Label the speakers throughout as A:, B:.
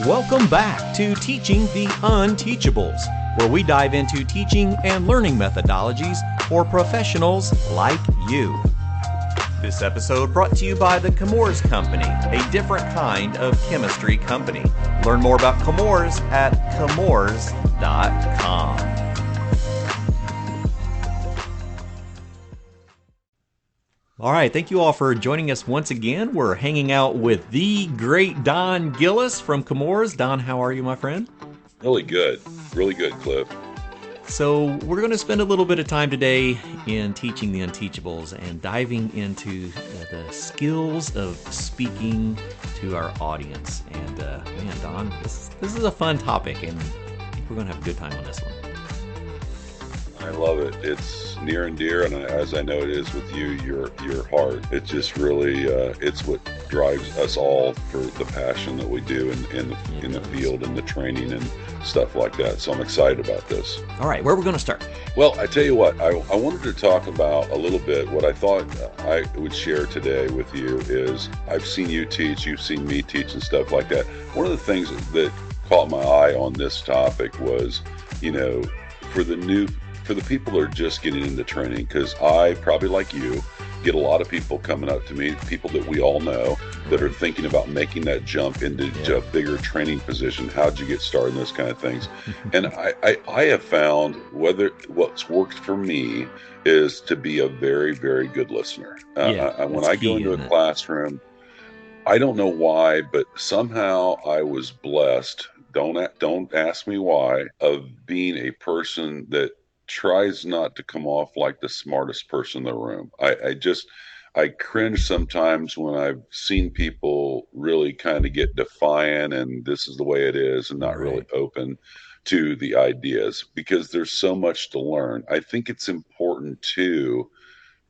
A: Welcome back to Teaching the Unteachables, where we dive into teaching and learning methodologies for professionals like you. This episode brought to you by the Chemours Company, a different kind of chemistry company. Learn more about Chemours at chemours.com. All right, thank you all for joining us once again. We're hanging out with the great Don Gillis from Chemours. Don, how are you, my friend?
B: Really good, Cliff.
A: So we're going to spend a little bit of time today in teaching the unteachables and diving into the skills of speaking to our audience. And man, Don, this is a fun topic, and I think we're going to have a good time on this one.
B: I love it. It's near and dear, and as I know it is with you, your heart. It's just really, it's what drives us all for the passion that we do in the field and the training and stuff like that. So I'm excited about this.
A: All right, where are we going to start?
B: Well, I tell you what, I wanted to talk about a little bit. What I thought I would share today with you is I've seen you teach, you've seen me teach and stuff like that. One of the things that caught my eye on this topic was, for the people that are just getting into training, because I, probably like you, get a lot of people coming up to me, people that we all know, that are thinking about making that jump into a bigger training position. How'd you get started, and those kind of things. And I have found what's worked for me is to be a very, very good listener. When I go into a classroom, I don't know why, but somehow I was blessed, don't ask me why, of being a person that tries not to come off like the smartest person in the room. I cringe sometimes when I've seen people really kind of get defiant and this is the way it is and not really open to the ideas, because there's so much to learn. I think it's important too,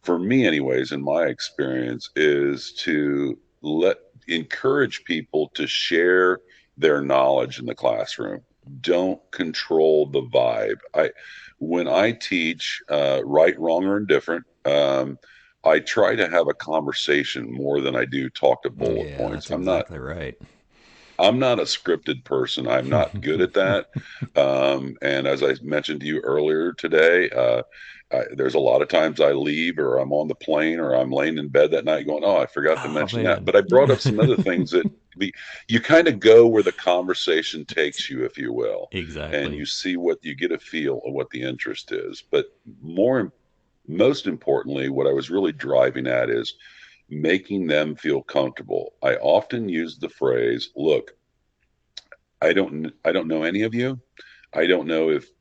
B: for me anyways, in my experience, is to encourage people to share their knowledge in the classroom. Don't control the vibe. When I teach, right, wrong, or indifferent, I try to have a conversation more than I do talk to bullet points.
A: That's exactly right.
B: I'm not a scripted person. I'm not good at that. And as I mentioned to you earlier today, there's a lot of times I leave, or I'm on the plane, or I'm laying in bed that night going, I forgot to mention that. But I brought up some other things that you kind of go where the conversation takes you, if you will.
A: Exactly.
B: And you get a feel of what the interest is. But most importantly, what I was really driving at is making them feel comfortable. I often use the phrase, look, I don't know any of you. I don't know if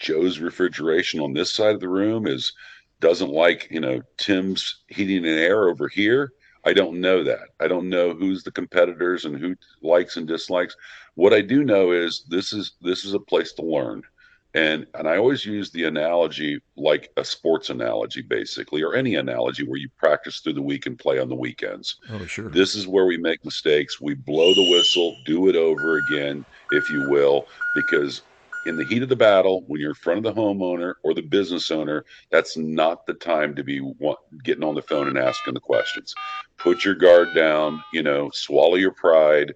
B: Joe's refrigeration on this side of the room doesn't like, Tim's heating and air over here. I don't know that. I don't know who's the competitors and who likes and dislikes. What I do know is this is a place to learn. And I always use the analogy like a sports analogy, basically, or any analogy where you practice through the week and play on the weekends.
A: Oh, sure.
B: This is where we make mistakes. We blow the whistle, do it over again, if you will, because in the heat of the battle, when you're in front of the homeowner or the business owner, that's not the time to be getting on the phone and asking the questions. Put your guard down, swallow your pride,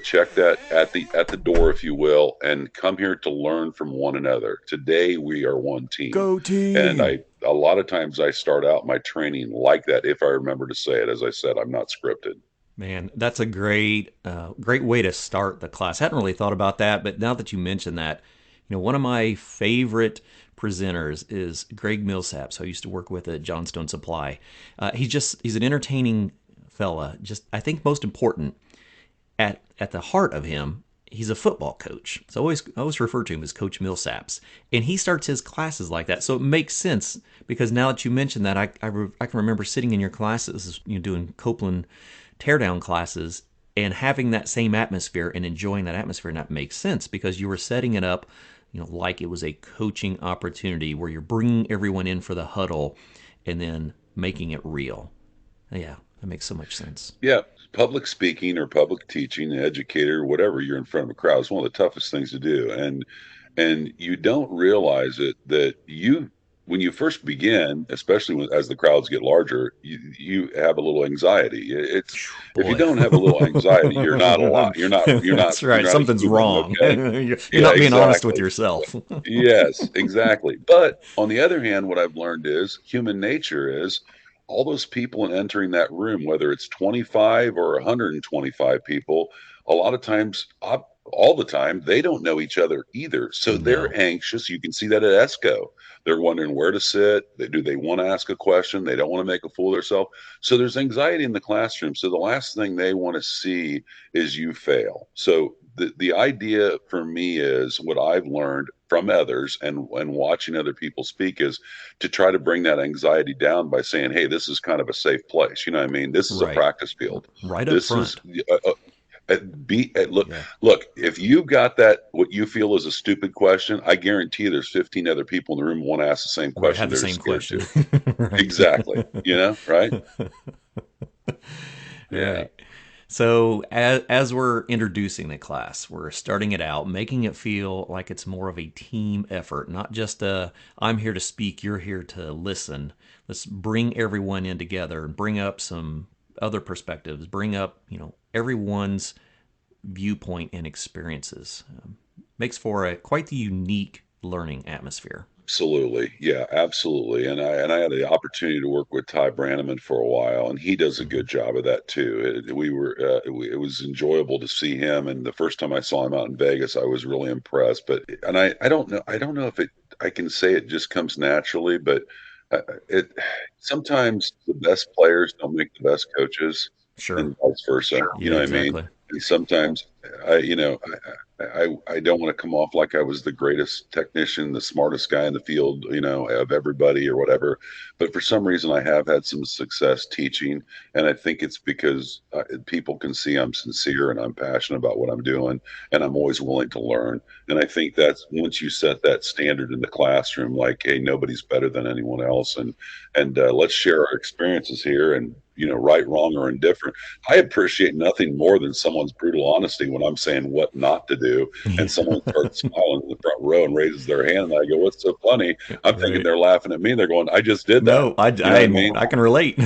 B: check that at the door, if you will, and come here to learn from one another. Today, we are one team.
A: Go team.
B: And a lot of times I start out my training like that, if I remember to say it. As I said, I'm not scripted.
A: Man, that's a great way to start the class. I hadn't really thought about that, but now that you mention that, one of my favorite presenters is Greg Millsaps, who I used to work with at Johnstone Supply. He's an entertaining fella. Just, I think most important, at the heart of him, he's a football coach. So I always refer to him as Coach Millsaps. And he starts his classes like that. So it makes sense, because now that you mentioned that, I can remember sitting in your classes, doing Copeland teardown classes and having that same atmosphere and enjoying that atmosphere. And that makes sense, because you were setting it up, like it was a coaching opportunity where you're bringing everyone in for the huddle and then making it real. Yeah, that makes so much sense.
B: Yeah. Public speaking or public teaching, educator, whatever, you're in front of a crowd. It's one of the toughest things to do. And you don't realize it, that you when you first begin, especially as the crowds get larger, you have a little anxiety. It's if you
A: Boy.
B: don't have a little anxiety, you're not a lot.
A: That's
B: You're
A: right.
B: not a
A: Something's
B: human.
A: wrong.
B: Okay.
A: You're
B: Yeah,
A: not being honest with
B: exactly.
A: yourself.
B: Yes, exactly. But on the other hand, what I've learned is human nature is all those people entering that room, whether it's 25 or 125 people, a lot of times, all the time, they don't know each other either. So they're
A: No.
B: anxious. You can see that at ESCO. They're wondering where to sit. Do they want to ask a question? They don't want to make a fool of themselves. So there's anxiety in the classroom. So the last thing they want to see is you fail. So the idea for me is what I've learned from others and watching other people speak is to try to bring that anxiety down by saying, hey, this is kind of a safe place. You know what I mean? This is a
A: Right.
B: practice field.
A: Right up
B: This is
A: front.
B: look,
A: Yeah.
B: look, if you got that what you feel is a stupid question, I guarantee there's 15 other people in the room who want to ask the same
A: Right.
B: question.
A: Have the
B: They're just
A: same
B: scared
A: question.
B: to.
A: Right.
B: Exactly. Right? Yeah.
A: Right. So as we're introducing the class, we're starting it out, making it feel like it's more of a team effort, not just a I'm here to speak, you're here to listen. Let's bring everyone in together and bring up some other perspectives, bring up, everyone's viewpoint and experiences. Makes for a quite the unique learning atmosphere.
B: Absolutely. Yeah, absolutely. And I had the opportunity to work with Ty Brannaman for a while, and he does a
A: Hmm.
B: good job of that too. It was enjoyable to see him, and the first time I saw him out in Vegas, I was really impressed. But and I don't know if it I can say it just comes naturally, but it sometimes the best players don't make the best coaches,
A: Sure.
B: and vice versa. Sure. You
A: Yeah,
B: know what I mean?
A: exactly.
B: And sometimes I don't want to come off like I was the greatest technician, the smartest guy in the field, of everybody or whatever. But for some reason, I have had some success teaching, and I think it's because people can see I'm sincere and I'm passionate about what I'm doing, and I'm always willing to learn. And I think that's once you set that standard in the classroom, like, hey, nobody's better than anyone else, and let's share our experiences here, and right, wrong, or indifferent. I appreciate nothing more than someone's brutal honesty when I'm saying what not to do, and someone starts smiling in the front row and raises their hand, and I go, "What's so funny?" I'm thinking
A: Right.
B: they're laughing at me. They're going, "I just did that."
A: No, I,
B: You know what I
A: I,
B: mean?
A: I can relate.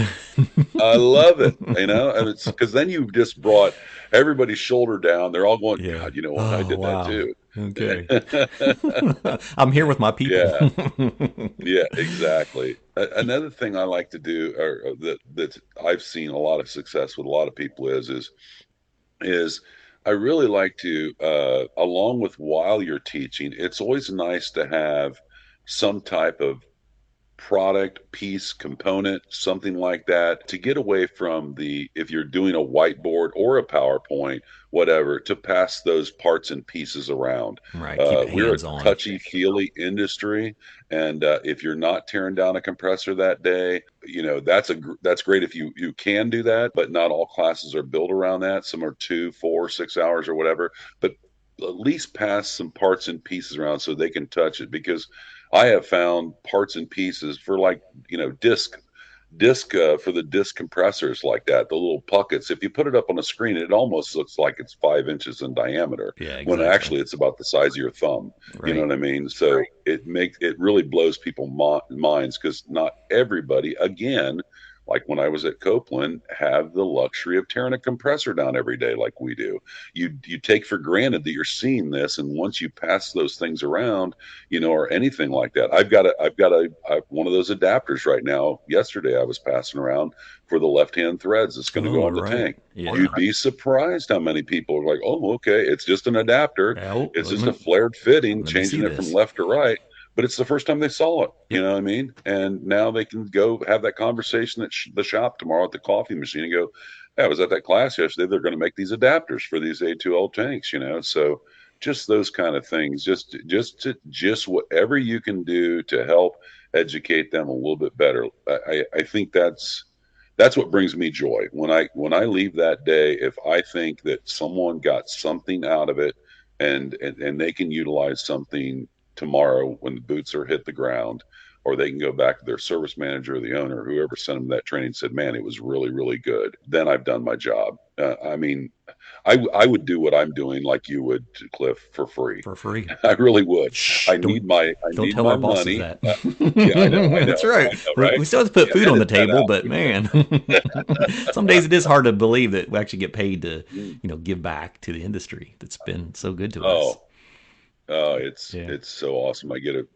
B: I love it. And it's because then you've just brought everybody's shoulder down. They're all going,
A: Yeah.
B: "God, you know what? I
A: Oh,
B: did that
A: wow.
B: too."
A: Okay. I'm here with my people.
B: Yeah. Yeah, exactly. Another thing I like to do, or that I've seen a lot of success with a lot of people is I really like to, along with while you're teaching, it's always nice to have some type of product, piece, component, something like that, to get away from if you're doing a whiteboard or a PowerPoint, whatever, to pass those parts and pieces around.
A: Right. Keep it
B: We're a
A: hands on.
B: touchy-feely industry, and if you're not tearing down a compressor that day, that's great if you can do that, but not all classes are built around that. Some are 2, 4, 6 hours or whatever, but at least pass some parts and pieces around so they can touch it because I have found parts and pieces for like, disc for the disc compressors like that, the little puckets. If you put it up on a screen, it almost looks like it's 5 inches in diameter
A: Yeah,
B: when
A: exactly.
B: actually it's about the size of your thumb. You know
A: Right.
B: what I mean? So it really blows people minds because not everybody, again, like when I was at Copeland, have the luxury of tearing a compressor down every day like we do. You take for granted that you're seeing this, and once you pass those things around, or anything like that. One of those adapters right now. Yesterday I was passing around for the left-hand threads that's going to go
A: Oh,
B: on the
A: right.
B: tank.
A: Yeah.
B: You'd be surprised how many people are like, "Oh, okay, it's just an adapter.
A: Oh,
B: It's just a
A: let,
B: flared fitting,
A: let me see
B: changing it from
A: this.
B: left to right." But it's the first time they saw it. You
A: Yep.
B: know what I mean? And now they can go have that conversation at the shop tomorrow at the coffee machine and go, "Yeah, I was at that class yesterday. They're going to make these adapters for these A2L tanks." So just those kind of things, just whatever you can do to help educate them a little bit better. I think that's what brings me joy when I leave that day. If I think that someone got something out of it, and they can utilize something tomorrow when the boots are hit the ground, or they can go back to their service manager or the owner, whoever sent them that training, and said, man, it was really, really good. Then I've done my job. I mean, I would do what I'm doing like you would, Cliff, for free.
A: For free.
B: I really would.
A: Shh!
B: I need my I
A: Don't
B: need
A: tell our
B: my
A: bosses
B: money.
A: that.
B: Yeah, I
A: That's
B: know,
A: right.
B: right?
A: We still have to put
B: Yeah,
A: food on the
B: edit that
A: table,
B: out.
A: but man, some days it is hard to believe that we actually get paid to,
B: Mm.
A: give back to the industry that's been so good to us.
B: Oh,
A: Yeah.
B: it's so awesome. I get to,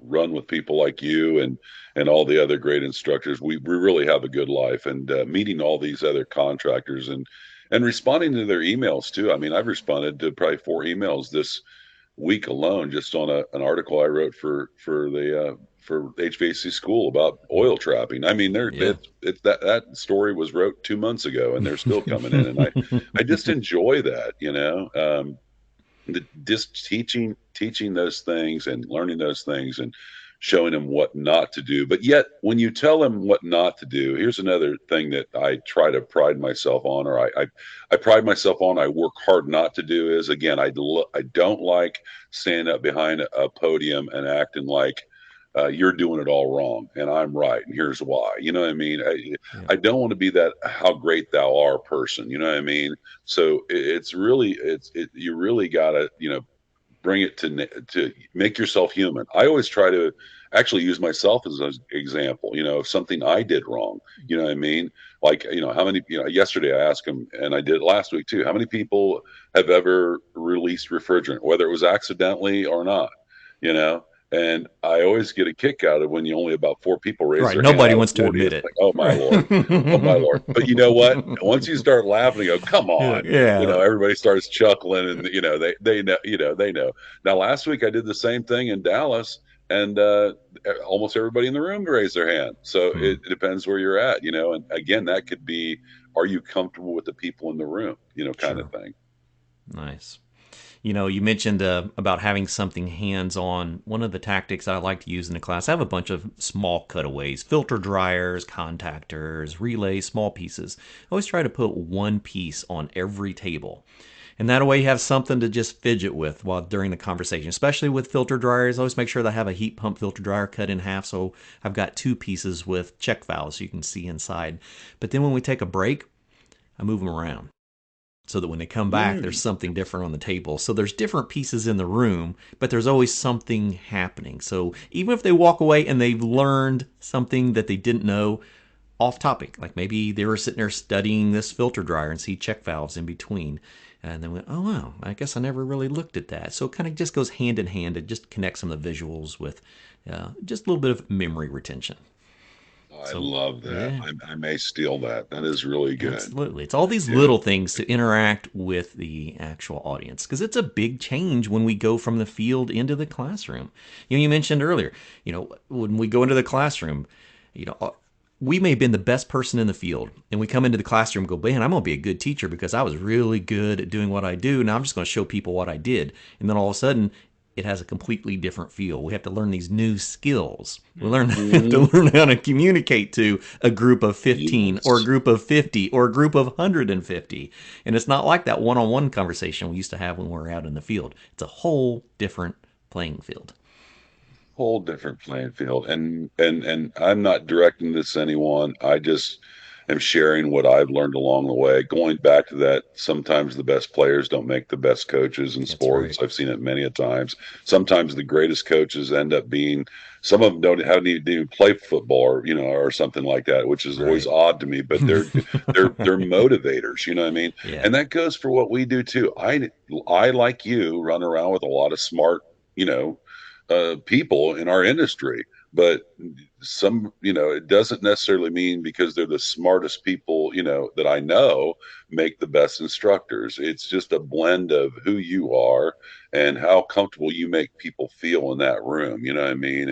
B: run with people like you and all the other great instructors. We really have a good life, and meeting all these other contractors and responding to their emails too. I mean, I've responded to probably 4 emails this week alone just on an article I wrote for HVAC school about oil trapping. I mean,
A: Yeah.
B: that story was wrote 2 months ago, and they're still coming in, and I just enjoy that, just teaching those things and learning those things and showing them what not to do. But yet, when you tell them what not to do, here's another thing that I try to pride myself on, or I pride myself on. I work hard not to do is, again, I don't like standing up behind a podium and acting like you're doing it all wrong and I'm right and here's why. You know what I mean?
A: Yeah.
B: I don't want to be that how great thou art person. You know what I mean? So it's really you really gotta bring it to make yourself human. I always try to actually use myself as an example. Of something I did wrong. You know what I mean? Like how many yesterday I asked him, and I did it last week too. How many people have ever released refrigerant, whether it was accidentally or not? You know. And I always get a kick out of when you only about 4 people raise
A: Right.
B: their hand
A: Nobody
B: out of
A: wants to
B: 40.
A: admit
B: It's
A: it.
B: like, oh my Lord. Oh my Lord. But you know what? Once you start laughing, you go, come
A: Yeah.
B: on.
A: Yeah.
B: Everybody starts chuckling and they know, they know. Now last week I did the same thing in Dallas and almost everybody in the room raised their hand. So
A: Hmm.
B: it depends where you're at, and again, that could be, are you comfortable with the people in the room, kind of
A: Sure.
B: thing.
A: Nice. You mentioned about having something hands on. One of the tactics I like to use in the class, I have a bunch of small cutaways, filter dryers, contactors, relays, small pieces. I always try to put one piece on every table. And that way you have something to just fidget with while during the conversation, especially with filter dryers. I always make sure that I have a heat pump filter dryer cut in half, so I've got two pieces with check valves so you can see inside. But then when we take a break, I move them around so that when they come back, there's
B: Mm.
A: something different on the table. So there's different pieces in the room, but there's always something happening. So even if they walk away and they've learned something that they didn't know off topic, like maybe they were sitting there studying this filter dryer and see check valves in between. And then went, oh wow, I guess I never really looked at that. So it kind of just goes hand in hand. It just connects some of the visuals with just a little bit of memory retention.
B: I
A: So
B: love that.
A: yeah,
B: I may steal that. That is really good.
A: absolutely. It's all these
B: Yeah.
A: little things to interact with the actual audience because it's a big change when we go from the field into the classroom. You mentioned earlier, when we go into the classroom, you know, uh, we may have been the best person in the field and we come into the classroom and go, man, I'm going to be a good teacher because I was really good at doing what I do. Now I'm just going to show people what I did. And then all of a sudden, it has a completely different feel. We have to learn these new skills. We have to
B: Mhm.
A: learn how to communicate to a group of 15 or a
B: Yes.
A: group of 50 or a group of 150. And it's not like that one-on-one conversation we used to have when we were out in the field. It's a whole different playing field.
B: Whole different playing field. And I'm not directing this to anyone. I just am sharing what I've learned along the way. Going back to that, sometimes the best players don't make the best coaches in
A: That's right.
B: sports. I've seen it many a times. Sometimes the greatest coaches end up being, some of them don't haven't even play football or something like that, which is always
A: Right.
B: odd to me, but they're motivators, you know what I mean?
A: Yeah.
B: And that goes for what we do too. I like you run around with a lot of smart, you know, people in our industry. But it doesn't necessarily mean because they're the smartest people, that I know make the best instructors. It's just a blend of who you are and how comfortable you make people feel in that room. You know what I mean?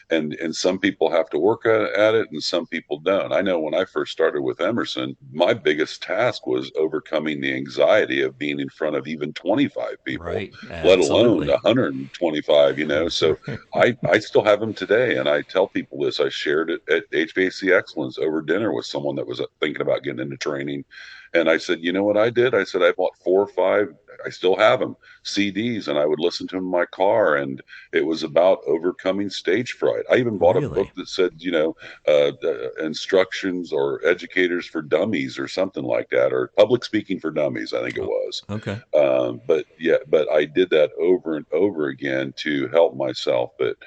B: And some people have to work at it and some people don't. I know when I first started with Emerson, my biggest task was overcoming the anxiety of being in front of even 25 people,
A: Right.
B: let alone
A: Absolutely.
B: 125, so I still have them today, and I tell people this. I shared it at HVAC Excellence over dinner with someone that was thinking about getting into training, and I said, you know what I did? I said I bought 4 or 5 I still have them, CDs, and I would listen to them in my car. And it was about overcoming stage fright. I even bought a book
A: Really?
B: that said, instructions or educators for dummies or something like that, or public speaking for dummies, I think it
A: Oh,
B: was.
A: okay.
B: But I did that over and over again to help myself. But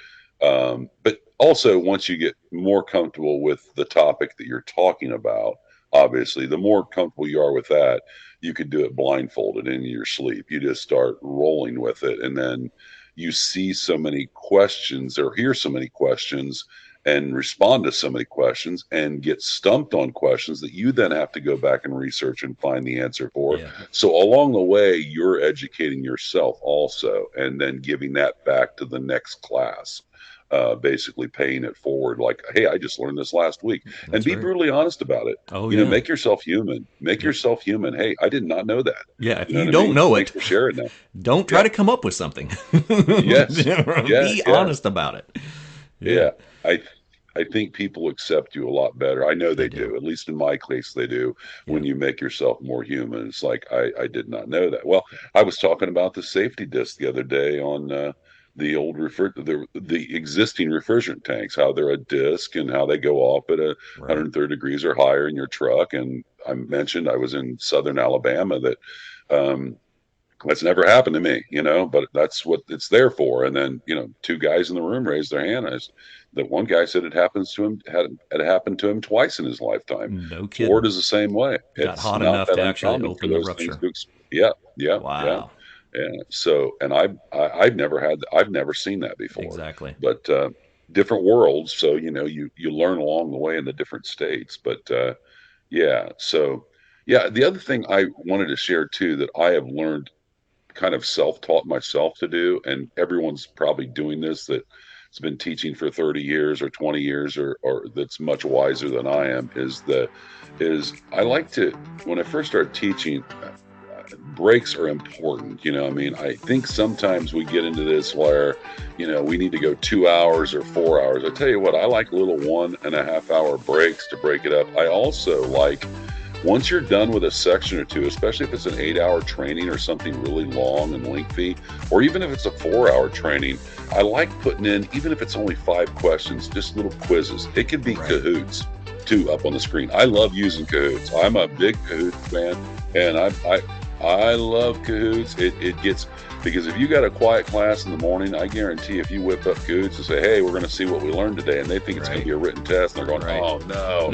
B: also, once you get more comfortable with the topic that you're talking about, obviously, the more comfortable you are with that, you could do it blindfolded in your sleep. You just start rolling with it, and then you see so many questions or hear so many questions and respond to so many questions and get stumped on questions that you then have to go back and research and find the answer for.
A: Yeah.
B: So along the way, you're educating yourself also, and then giving that back to the next class. Basically paying it forward, like, hey, I just learned this last week, and
A: That's
B: be
A: right.
B: brutally honest about it.
A: Oh, yeah.
B: Make yourself human. Make
A: Yep.
B: yourself human. Hey, I did not know that.
A: Yeah. If
B: You know
A: you
B: what I
A: don't
B: mean?
A: know
B: Thanks
A: it,
B: for sharing that.
A: don't try
B: Yeah.
A: to come up with something.
B: Yes. Yeah.
A: Be
B: Yeah.
A: honest about it. Yeah.
B: Yeah. I I think people accept you a lot better. I know
A: They
B: they
A: do.
B: do. At least in my case, they do. When
A: Yeah.
B: you make yourself more human, it's like I did not know that. Well, I was talking about the safety disc the other day on the old the existing refrigerant tanks, how they're a disc and how they go off at a
A: Right.
B: 130 degrees or higher in your truck. And I mentioned I was in southern Alabama that um, that's never happened to me, but that's what it's there for. And then, two guys in the room raised their hand. The one guy said it happened to him twice in his lifetime.
A: No kidding.
B: Florida's the same way.
A: Got
B: It's
A: hot
B: not
A: enough
B: that
A: to actually
B: uncommon for
A: open the
B: those things
A: rupture.
B: yeah, yeah, yeah.
A: Wow.
B: And so, and I've never seen that before,
A: Exactly.
B: but, different worlds. So, you learn along the way in the different states, but, yeah. So, yeah, the other thing I wanted to share too, that I have learned kind of self-taught myself to do, and everyone's probably doing this that has been teaching for 30 years or 20 years or that's much wiser than I am, is I like to, when I first started teaching, breaks are important. I mean, I think sometimes we get into this where, we need to go 2 hours or 4 hours. I tell you what, I like little 1.5 hour breaks to break it up. I also like, once you're done with a section or two, especially if it's an 8 hour training or something really long and lengthy, or even if it's a 4 hour training, I like putting in, even if it's only 5 questions, just little quizzes. It could be
A: Right.
B: Kahoots too up on the screen. I love using Kahoots. I'm a big Kahoots fan, and I love Kahoots. It gets, because if you got a quiet class in the morning, I guarantee if you whip up Kahoots and say, hey, we're going to see what we learned today, and they think it's going to
A: Right.
B: be a written test, and they're going,
A: Right.
B: oh no,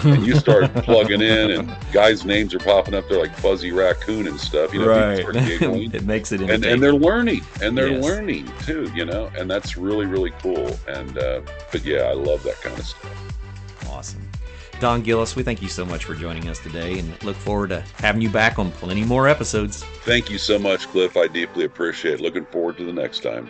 B: and you start plugging in, and guys' names are popping up there like Fuzzy Raccoon and stuff. People
A: Right.
B: start giggling,
A: It makes it
B: and
A: entertaining.
B: they're learning,
A: Yes.
B: too, and that's really really cool. And but yeah, I love that kind of stuff.
A: Awesome. Don Gillis, we thank you so much for joining us today and look forward to having you back on plenty more episodes.
B: Thank you so much, Cliff. I deeply appreciate it. Looking forward to the next time.